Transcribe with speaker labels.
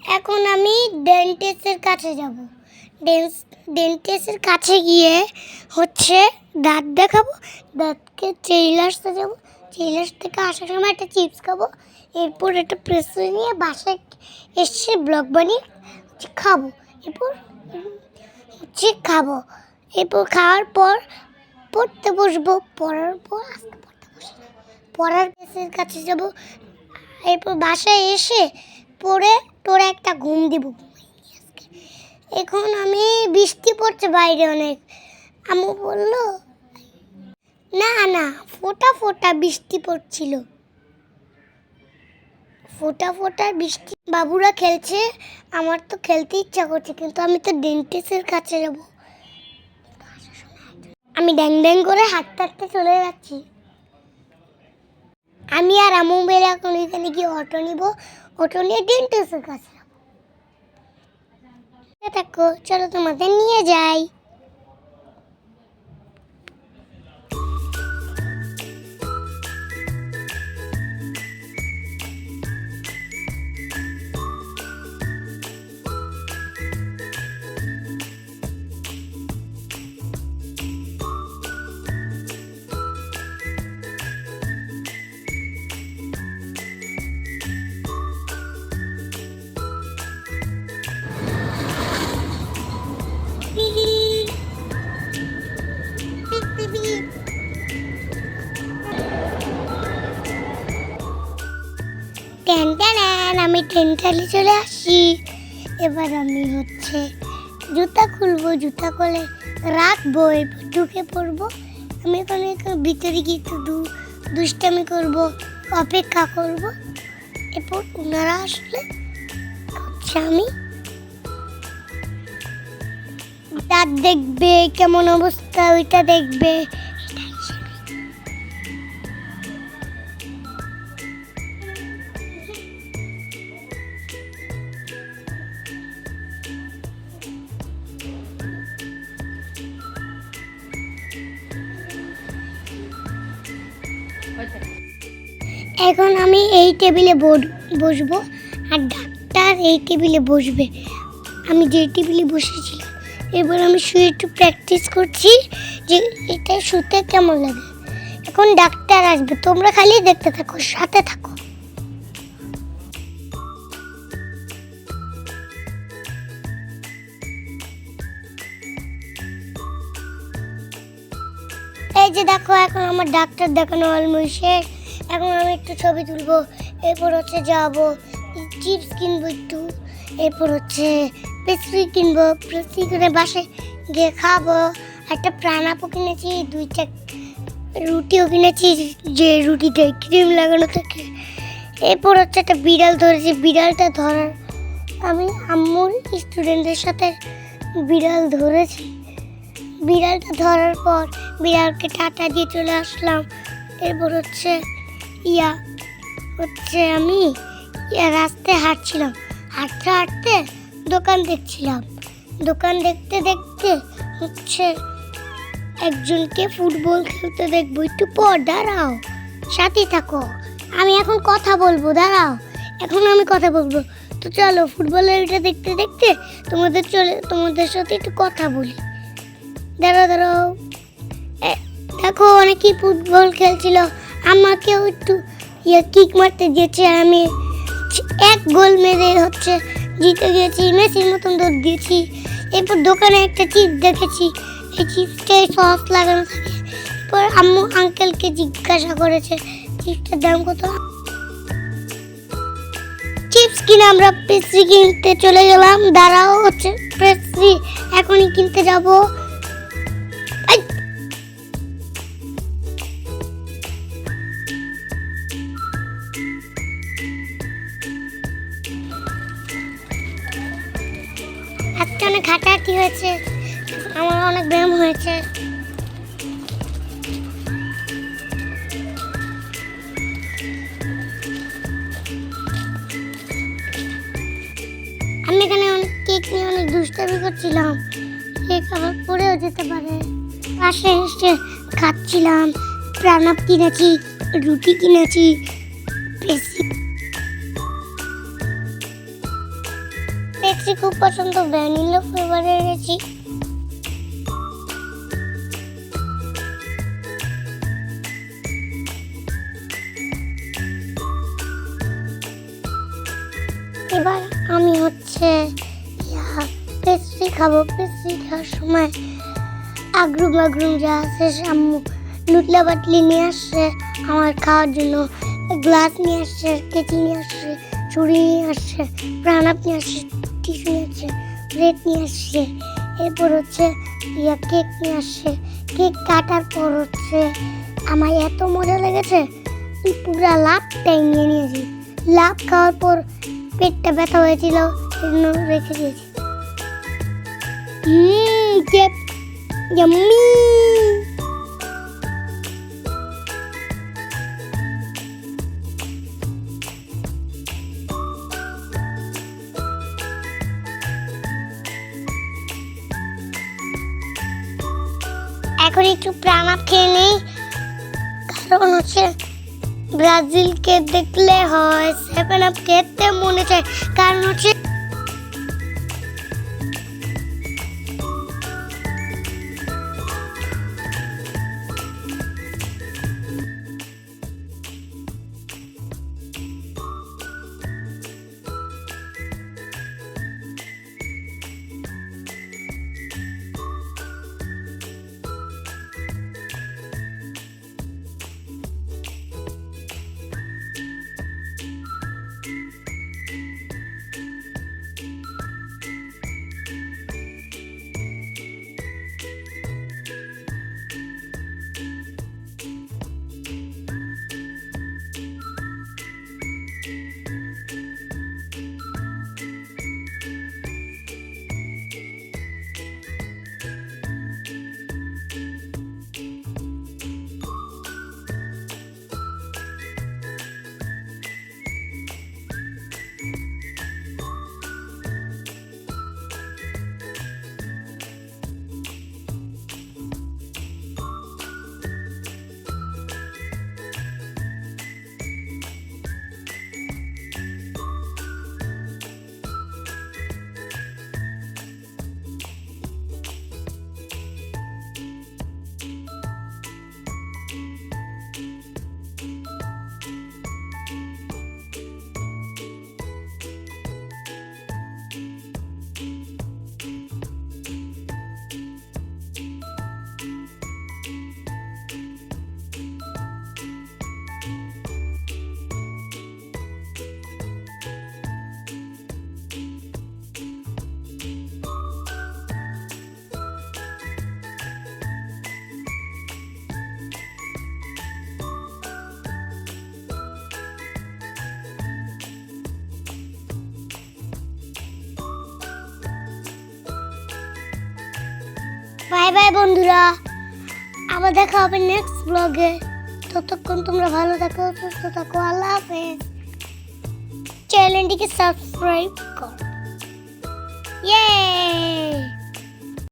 Speaker 1: এখন আমি ডেন্টিস্টের কাছে যাব। ডেন্টিস্টের কাছে গিয়ে হচ্ছে দাঁত দেখাবো, দাঁতকে চেইলার্সে যাব, চেইলার্স থেকে আসার সময় একটা চিপস খাবো, এরপর একটা প্রেসারি নিয়ে বাসায় এসে ব্লগ বানিয়ে খাবো, এরপর খাবো, এরপর খাওয়ার পর পড়তে বসবো, পড়ার পর আজকে পড়তে বসে পড়ার কেসের কাছে যাব, এরপর বাসায় এসে পড়ে টোরে একটা ঘুম দিব। এখন আমি বৃষ্টি পড়ছে বাইরে অনেক, আম্মু বললো না না ফোঁটা ফোঁটা বৃষ্টি পড়ছিল, ফোঁটা ফোঁটা বৃষ্টি, বাবুরা খেলছে, আমার তো খেলতে ইচ্ছা করছে, কিন্তু আমি তো ডেন্টিস্টের কাছে যাব। আমি ড্যাং ড্যাং করে হাঁটতে হাঁটতে চলে যাচ্ছি। আমি আর আম্মু মিলে এখন এখানে গিয়ে অটো নিব, অটো নিয়ে ডেন্টিস্টের কাছে যাব। দেখো চলো তোমাদের নিয়ে যাই। আমি টেন্টালি চলে আসি। এবার আমি হচ্ছে জুতা খুলবো, জুতা খুলে রাখবো, এরপর ঢুকে পড়বো। আমি এখানে ভিতরে গিয়ে একটু দুষ্টামি করবো, অপেক্ষা করবো, এরপর ওনারা আসলে হচ্ছে আমি দাঁত দেখবে, কেমন অবস্থা ওইটা দেখবে। এখন আমি এই টেবিলে বসবো আর ডাক্তার এই টেবিলে বসবে, আমি যে টেবিলে বসেছিলাম। এবার আমি শুয়ে একটু প্র্যাকটিস করছি যে এটা শুতে কেমন লাগে। এখন ডাক্তার আসবে, তোমরা খালি দেখতে থাকো, সাথে থাকো। এই যে দেখো, এখন আমার ডাক্তার দেখানো অলমোস্ট শেষ। এখন আমি একটু ছবি তুলবো, এরপর হচ্ছে যাবো চিপস কিনবো একটু, এরপর হচ্ছে পেস্ট্রি কিনবো, পেস্ট্রি কিনে বাসায় গিয়ে খাবো। একটা প্রাণাপো কিনেছি, 2টা রুটিও কিনেছি যে রুটিতে ক্রিম লাগানো থাকে। এরপর হচ্ছে একটা বিড়াল ধরেছি, বিড়ালটা ধরার আমি আম্মুর স্টুডেন্টদের সাথে বিড়াল ধরেছি। বিড়ালটা ধরার পর বিড়ালকে টাটা দিয়ে চলে আসলাম। এরপর হচ্ছে আমি রাস্তায় হাঁটছিলাম, হাঁটতে হাঁটতে দোকান দেখছিলাম, দোকান দেখতে দেখতে হচ্ছে একজনকে ফুটবল খেলতে দেখবো। একটু পর দাঁড়াও, সাথে থাকো, আমি এখন কথা বলবো, দাঁড়াও, এখন আমি কথা বলবো। তো চলো ফুটবলের এটা দেখতে দেখতে তোমাদের সাথে একটু কথা বলি। দাঁড়াও, দেখো অনেকেই ফুটবল খেলছিল, আমাকেও একটু কিক মারতে দিয়েছে, আমি 1 গোল মেরে হচ্ছে জিতে গেছি, মেসির মতন দৌড় দিয়েছি। এরপর দোকানে একটা চিপস দেখেছি, এই চিপসটায় সস লাগানো থাকে। এরপর আম্মু আঙ্কেলকে জিজ্ঞাসা করেছে চিপসটার দাম কত। চিপস কিনে আমরা পেস্ট্রি কিনতে চলে গেলাম। দাঁড়াও হচ্ছে পেস্ট্রি এখনই কিনতে যাবো। আজকে অনেক হাঁটাহাঁটি হয়েছে, আমার অনেক ব্যায়াম হয়েছে। আমি এখানে অনেক কেক নিয়ে অনেক দুষ্টামি করছিলাম, কেক আবার পড়েও যেতে পারে। পাশে এসে খাচ্ছিলাম, প্রাণাপ কিনেছি, রুটি কিনেছি, পেস্ট্রি খুব পছন্দ, ভ্যানিলা ফ্লেভারে এনেছি। এবার আমি হচ্ছে পেস্ট্রি খাবো। পেস্ট্রি খাওয়ার সময় আগরুম আগরুম যা আছে আম্মু লুটলা বাটলি নিয়ে আসছে আমার খাওয়ার জন্য, গ্লাস নিয়ে আসছে, কেচি নিয়ে আসছে, ছুরি নিয়ে আসছে, প্রাণাপ নিয়ে আসছে, টিস্যু নিয়ে আসছে, প্লেট নিয়ে আসছে। এরপর হচ্ছে কেক নিয়ে আসছে। কেক কাটার পর হচ্ছে আমার এত মজা লেগেছে, পুরা লাভটাই নিয়ে নিয়েছি। লাভ খাওয়ার পর পেটটা ব্যথা হয়েছিল, সেজন্য রেখে দিয়েছি। ইয়াম্মি। এখন একটু প্রাণাপ খেয়ে নেই, কারণ হচ্ছে ব্রাজিলকে দেখলে হয় 7 আপ খেতে মনে চায়, কারণ হচ্ছে বাই বাই বন্ধুরা, আবার দেখা হবে নেক্সট ব্লগে। ততক্ষণ তোমরা ভালো থাকো, সুস্থ থাকো। আল্লাহ হাফেজ। চ্যানেলটিকে সাবস্ক্রাইব করো। ইয়ে।